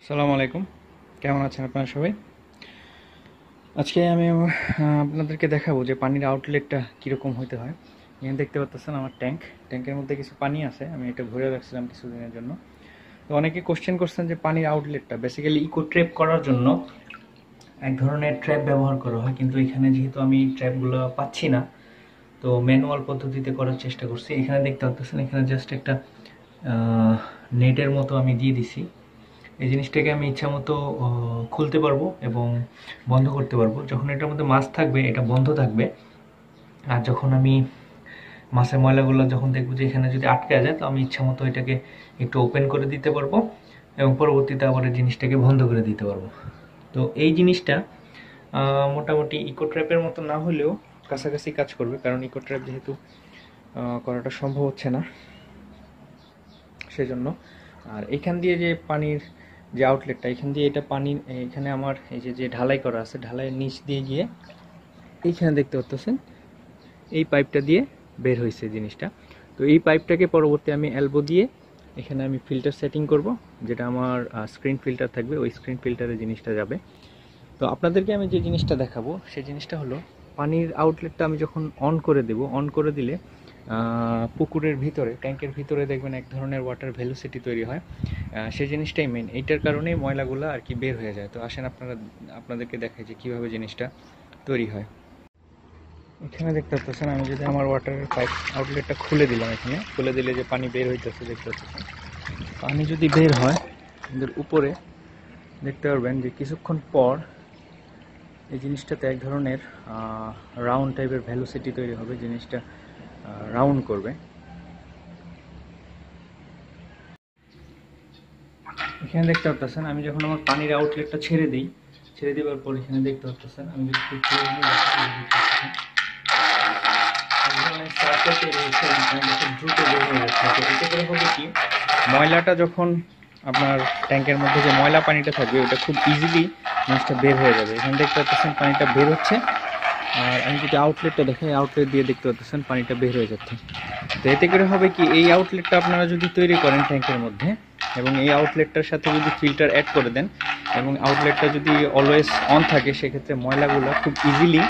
আসসালামু আলাইকুম, কেমন আছেন আপনারা সবাই? আজকে আমি আপনাদেরকে দেখাবো যে পানির আউটলেটটা কীরকম হতে হয়। এখানে দেখতে পাচ্ছেন আমার ট্যাঙ্কের মধ্যে কিছু পানি আছে। আমি এটা ভরে রাখছিলাম কিছুদিনের জন্য। তো অনেকে কোশ্চেন করছেন যে পানির আউটলেটটা বেসিক্যালি ইকো ট্র্যাপ করার জন্য এক ধরনের ট্র্যাপ ব্যবহার করা হয়, কিন্তু এখানে যেহেতু আমি ট্র্যাপগুলো পাচ্ছি না, তো ম্যানুয়াল পদ্ধতিতে করার চেষ্টা করছি। এখানে দেখতে পাচ্ছেন, এখানে জাস্ট একটা নেটের মতো আমি দিয়ে দিছি। এই জিনিসটাকে আমি ইচ্ছা মতো খুলতে পারবো এবং বন্ধ করতে পারবো। যখন এটার মধ্যে মাছ থাকবে এটা বন্ধ থাকবে, আর যখন আমি মাছের ময়লাগুলো যখন দেখবো যে এখানে যদি আটকে যায়, তো আমি ইচ্ছা মতো এটাকে একটু ওপেন করে দিতে পারবো এবং পরবর্তীতে আবার এই জিনিসটাকে বন্ধ করে দিতে পারবো। তো এই জিনিসটা মোটামুটি ইকো ট্র্যাপের মতো না হলেও কাছাকাছি কাজ করবে, কারণ ইকো ট্র্যাপ যেহেতু করাটা সম্ভব হচ্ছে না সেজন্য। আর এখান দিয়ে যে পানির যে আউটলেটটা, এখান দিয়ে এটা পানি এখানে আমার এই যে ঢালাই করা আছে, ঢালাইয়ের নিচ দিয়ে গিয়ে এইখানে দেখতে পাচ্ছেন এই পাইপটা দিয়ে বের হয়েছে জিনিসটা। তো এই পাইপটাকে পরবর্তী আমি এলবো দিয়ে এখানে আমি ফিল্টার সেটিং করব, যেটা আমার স্ক্রিন ফিল্টার থাকবে, ওই স্ক্রিন ফিল্টারে জিনিসটা যাবে। তো আপনাদেরকে আমি যে জিনিসটা দেখাবো সেই জিনিসটা হলো পানির আউটলেটটা আমি যখন অন করে দেব, অন করে দিলে পুকুরের ভিতরে, ট্যাঙ্কের ভিতরে দেখবেন এক ধরনের ওয়াটার ভেলোসিটি তৈরি হয়। সেই জিনিসটাই মেন, এইটার কারণেই ময়লাগুলো আর কি বের হয়ে যায়। তো আসেন আপনাদেরকে দেখাই যে কীভাবে জিনিসটা তৈরি হয়। এখানে দেখতে পাচ্ছেন, আমি যদি আমার ওয়াটারের পাইপ আউটলেটটা খুলে দিলাম, এখানে খুলে দিলে যে পানি বের হইতেছে দেখতে পাচ্ছেন। পানি যদি বের হয় আমাদের উপরে দেখতে পারবেন যে কিছুক্ষণ পর এই জিনিসটাতে এক ধরনের রাউন্ড টাইপের ভেলোসিটি তৈরি হবে, জিনিসটা রাউন্ড করবে। এখানে দেখতে পাচ্ছেন আমি যখন আমার পানির আউটলেটটা ছেড়ে দিই, ছেড়ে দেওয়ার পর এখানে দেখতে পাচ্ছেন আমি যদি দ্রুত বের হয়ে যাচ্ছে। এতে করে হবে কি, ময়লাটা যখন আপনার ট্যাঙ্কের মধ্যে যে ময়লা পানিটা থাকবে ওটা খুব ইজিলি জিনিসটা বের হয়ে যাবে। এখানে দেখতে পাচ্ছেন পানিটা বের হচ্ছে, আর আমি যদি আউটলেটটা দেখাই, আউটলেট দিয়ে দেখতে পাচ্ছেন পানিটা বের হয়ে যাচ্ছে। তো এতে করে হবে কি, এই আউটলেটটা আপনারা যদি তৈরি করেন ট্যাঙ্কের মধ্যে এবং এই আউটলেটটার সাথে যদি ফিল্টার অ্যাড করে দেন এবং আউটলেটটা যদি অলওয়েজ অন থাকে, সেক্ষেত্রে ময়লাগুলো খুব ইজিলি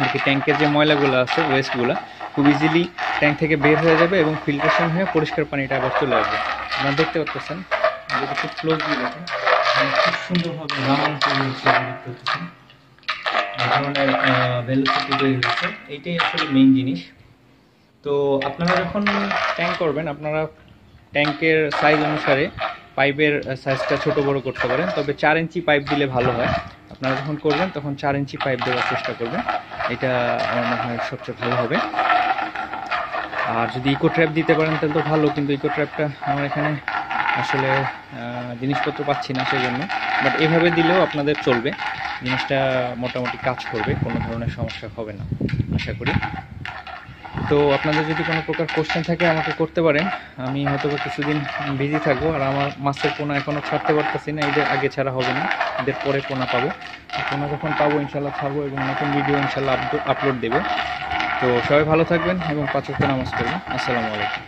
আর কি, ট্যাঙ্কের যে ময়লাগুলো আছে ওয়েস্টগুলো খুব ইজিলি ট্যাঙ্ক থেকে বের হয়ে যাবে এবং ফিল্টারেশন হয়ে পরিষ্কার পানিটা আবার চলে আসবে। আপনারা দেখতে পাচ্ছেন, যদি খুব ক্লোজলি দেখেন খুব সুন্দরভাবে রাউন্ড তৈরি হচ্ছে, দেখতে পাচ্ছেন এই ধরনের ভেলোসিটি তৈরি হচ্ছে। এইটাই আসলে মেইন জিনিস। তো আপনারা যখন ট্যাঙ্ক করবেন, আপনারা ট্যাঙ্কের সাইজ অনুসারে পাইপের সাইজটা ছোট বড় করতে পারেন, তবে 4 ইঞ্চি পাইপ দিলে ভালো হয়। আপনারা যখন করবেন তখন 4 ইঞ্চি পাইপ দেওয়ার চেষ্টা করবেন, এটা আমার মনে হয় সবচেয়ে ভালো হবে। আর যদি ইকো ট্র্যাপ দিতে পারেন তাহলে তো ভালো, কিন্তু ইকো ট্র্যাপটা আমার এখানে আসলে জিনিসপত্র পাচ্ছি না সেই জন্য, বাট এভাবে দিলেও আপনাদের চলবে, জিনিসটা মোটামুটি কাজ করবে, কোনো ধরনের সমস্যা হবে না আশা করি। তো আপনাদের যদি কোনো প্রকার কোশ্চেন থাকে আমাকে করতে পারেন, আমি হয়তো কিছুদিন বিজি থাকবো। আর আমার মাছের পোনা এখনও ছাড়তে পারতেছি না, ঈদের আগে ছাড়া হবে না, ঈদের পরে পোনা পাবো। পোনা যখন পাবো ইনশাল্লাহ ছাড়বো এবং নতুন ভিডিও ইনশাল্লাহ আপলোড দেবো। তো সবাই ভালো থাকবেন এবং 5 ওয়াক্ত নামাজ পড়বেন। আসসালামু আলাইকুম।